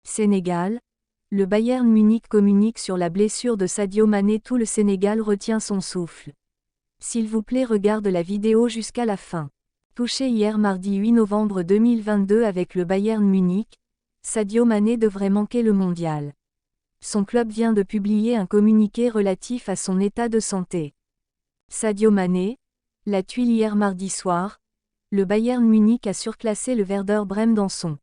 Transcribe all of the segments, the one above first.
Sénégal. Le Bayern Munich communique sur la blessure de Sadio Mané. Tout le Sénégal retient son souffle. S'il vous plaît, regarde la vidéo jusqu'à la fin. Touché hier mardi 8 novembre 2022 avec le Bayern Munich, Sadio Mané devrait manquer le mondial. Son club vient de publier un communiqué relatif à son état de santé. Sadio Mané, la tuile hier mardi soir, le Bayern Munich a surclassé le Werder Brême dans son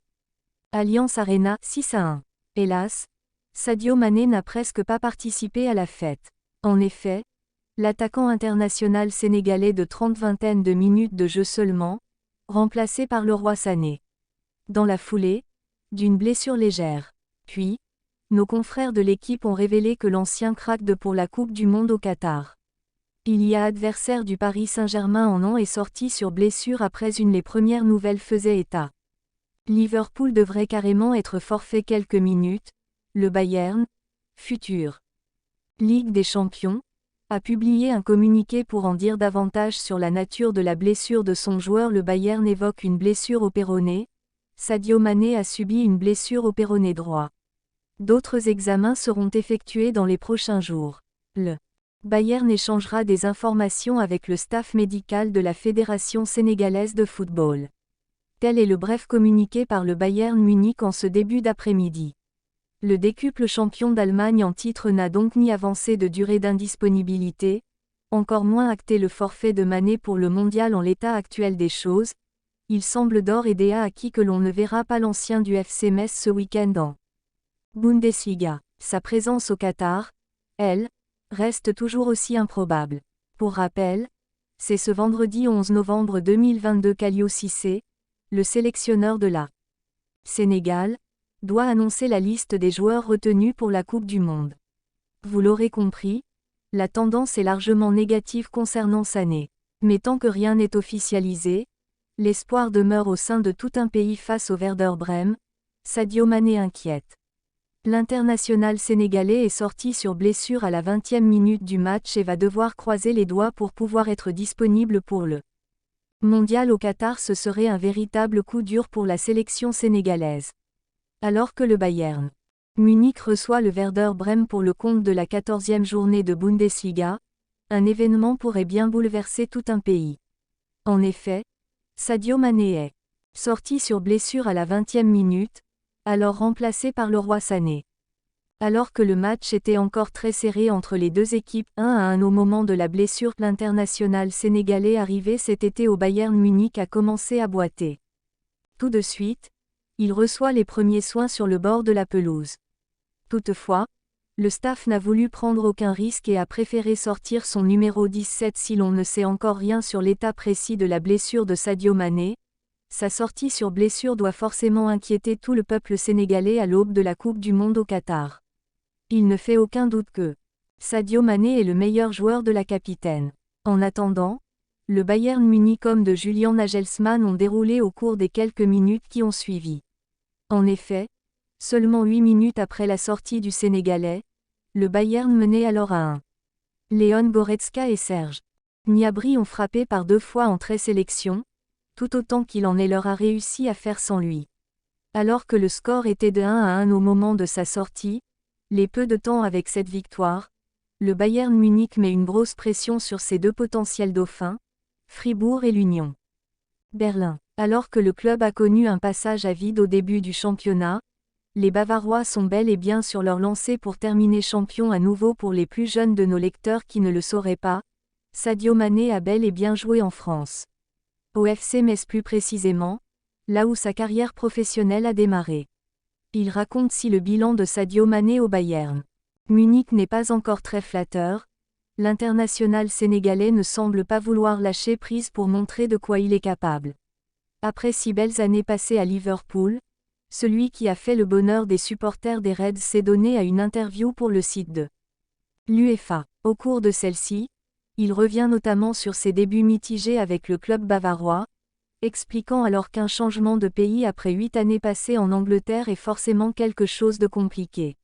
Allianz Arena 6-1. Hélas, Sadio Mané n'a presque pas participé à la fête. En effet, l'attaquant international sénégalais de 30 vingtaine de minutes de jeu seulement, remplacé par Leroy Sané. Dans la foulée, d'une blessure légère. Puis, nos confrères de l'équipe ont révélé que l'ancien crack de pour la Coupe du Monde au Qatar. Il y a adversaire du Paris Saint-Germain en an est sorti sur blessure après une. Les premières nouvelles faisaient état. Liverpool devrait carrément être forfait quelques minutes. Le Bayern, futur Ligue des Champions, a publié un communiqué pour en dire davantage sur la nature de la blessure de son joueur. Le Bayern évoque une blessure au péroné. Sadio Mané a subi une blessure au péroné droit. D'autres examens seront effectués dans les prochains jours. Le Bayern échangera des informations avec le staff médical de la Fédération sénégalaise de football. Tel est le bref communiqué par le Bayern Munich en ce début d'après-midi. Le décuple champion d'Allemagne en titre n'a donc ni avancé de durée d'indisponibilité, encore moins acté le forfait de Mané pour le mondial en l'état actuel des choses. Il semble d'ores et déjà acquis que l'on ne verra pas l'ancien du FC Metz ce week-end en Bundesliga. Sa présence au Qatar, elle, reste toujours aussi improbable. Pour rappel, c'est ce vendredi 11 novembre 2022 qu'Aliou Cissé, le sélectionneur de la Sénégal, doit annoncer la liste des joueurs retenus pour la Coupe du Monde. Vous l'aurez compris, la tendance est largement négative concernant Sané. Mais tant que rien n'est officialisé, l'espoir demeure au sein de tout un pays face au Werder Brême. Sadio Mané inquiète. L'international sénégalais est sorti sur blessure à la 20e minute du match et va devoir croiser les doigts pour pouvoir être disponible pour le mondial au Qatar. Ce serait un véritable coup dur pour la sélection sénégalaise. Alors que le Bayern Munich reçoit le Werder Brême pour le compte de la 14e journée de Bundesliga, un événement pourrait bien bouleverser tout un pays. En effet, Sadio Mané est sorti sur blessure à la 20e minute, alors remplacé par Leroy Sané. Alors que le match était encore très serré entre les deux équipes 1-1 au moment de la blessure, l'international sénégalais arrivé cet été au Bayern Munich a commencé à boiter. Tout de suite, il reçoit les premiers soins sur le bord de la pelouse. Toutefois, le staff n'a voulu prendre aucun risque et a préféré sortir son numéro 17. Si l'on ne sait encore rien sur l'état précis de la blessure de Sadio Mané, sa sortie sur blessure doit forcément inquiéter tout le peuple sénégalais à l'aube de la Coupe du Monde au Qatar. Il ne fait aucun doute que Sadio Mané est le meilleur joueur de la capitaine. En attendant, le Bayern Munich homme de Julian Nagelsmann ont déroulé au cours des quelques minutes qui ont suivi. En effet, seulement 8 minutes après la sortie du Sénégalais, le Bayern menait alors à 1. Léon Goretzka et Serge Gnabry ont frappé par 2 fois en 13 sélections, tout autant qu'il en est leur a réussi à faire sans lui. Alors que le score était de 1-1 au moment de sa sortie, les peu de temps avec cette victoire, le Bayern Munich met une grosse pression sur ses 2 potentiels dauphins, Fribourg et l'Union Berlin. Alors que le club a connu un passage à vide au début du championnat, les Bavarois sont bel et bien sur leur lancée pour terminer champion à nouveau. Pour les plus jeunes de nos lecteurs qui ne le sauraient pas, Sadio Mané a bel et bien joué en France. Au FC Metz plus précisément, là où sa carrière professionnelle a démarré. Il raconte si le bilan de Sadio Mané au Bayern Munich n'est pas encore très flatteur, l'international sénégalais ne semble pas vouloir lâcher prise pour montrer de quoi il est capable. Après 6 belles années passées à Liverpool, celui qui a fait le bonheur des supporters des Reds s'est donné à une interview pour le site de l'UEFA. Au cours de celle-ci, il revient notamment sur ses débuts mitigés avec le club bavarois, expliquant alors qu'un changement de pays après 8 années passées en Angleterre est forcément quelque chose de compliqué.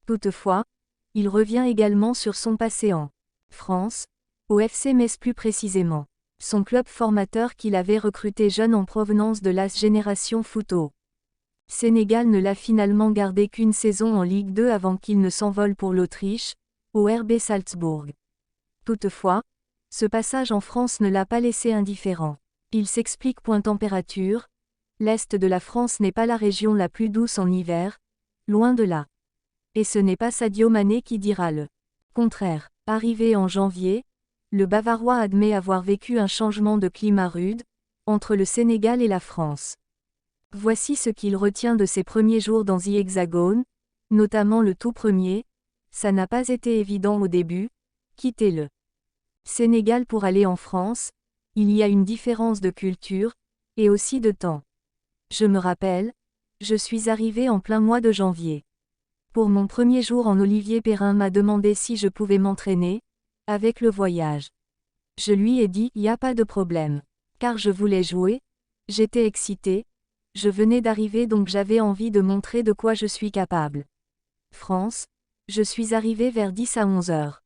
Toutefois, il revient également sur son passé en France, au FC Metz plus précisément, son club formateur qu'il avait recruté jeune en provenance de l'AS Génération Foot. Sénégal ne l'a finalement gardé qu'une saison en Ligue 2 avant qu'il ne s'envole pour l'Autriche, au RB Salzbourg. Toutefois, ce passage en France ne l'a pas laissé indifférent. Il s'explique point température, l'Est de la France n'est pas la région la plus douce en hiver, loin de là. Et ce n'est pas Sadio Mané qui dira le contraire. Arrivé en janvier, le Bavarois admet avoir vécu un changement de climat rude, entre le Sénégal et la France. Voici ce qu'il retient de ses premiers jours dans The Hexagone, notamment le tout premier. Ça n'a pas été évident au début, quitter le Sénégal pour aller en France, il y a une différence de culture, et aussi de temps. Je me rappelle, je suis arrivé en plein mois de janvier. Pour mon premier jour Olivier Perrin m'a demandé si je pouvais m'entraîner, avec le voyage. Je lui ai dit, y a pas de problème. Car je voulais jouer, j'étais excité, je venais d'arriver donc j'avais envie de montrer de quoi je suis capable. France, je suis arrivé vers 10 à 11 heures.